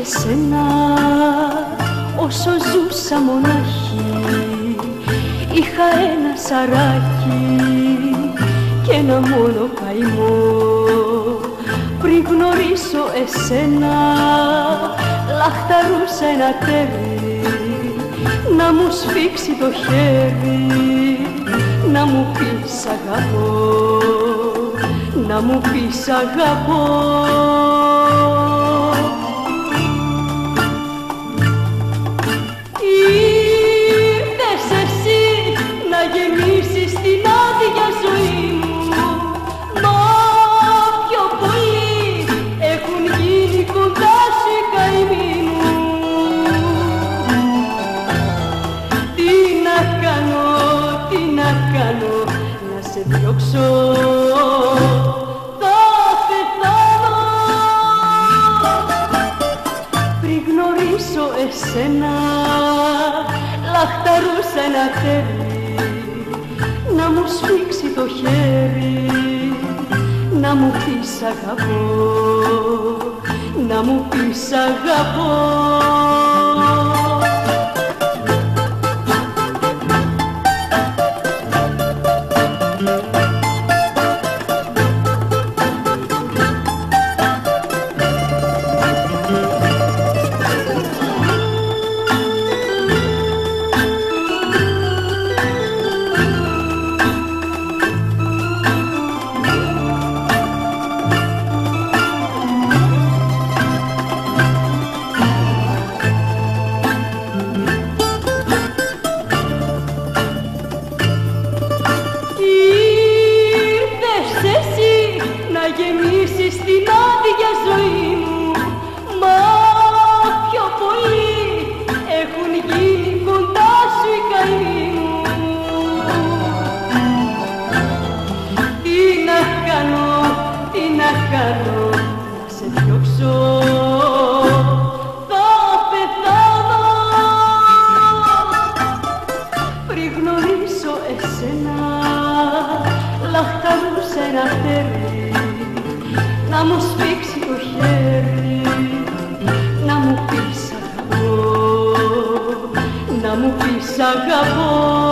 εσένα όσο ζούσα μοναχή. Είχα ένα σαράκι και ένα μόνο καημό. Πριν γνωρίσω εσένα λαχταρούσα ένα τέρι να μου σφίξει το χέρι, να μου πεις αγαπώ, να μου πεις αγαπώ. Ήρθες εσύ να γεμίσεις την άδεια ζωή μου, μα πιο πολύ έχουν γίνει κοντά σου οι καημοί μου. Τι να κάνω, τι να κάνω, να σε διώξω, θα πεθάνω. Πριν γνωρίσω εσένα λαχταρούσα ένα τέρι να μου σφίξει το χέρι, να μου πεις αγαπώ, να μου πεις αγαπώ. Να γεμίσεις την άδεια ζωή μου, μα πιο πολύ έχουν γίνει κοντά σου οι καημοί μου. Τι να κάνω, τι να κάνω, να σε διώξω, θα πεθάνω. Πριν γνωρίσω εσένα λαχταρούσα ένα τέρι να μου σφίξει το χέρι, να μου πεις αγαπώ, να μου πεις αγαπώ.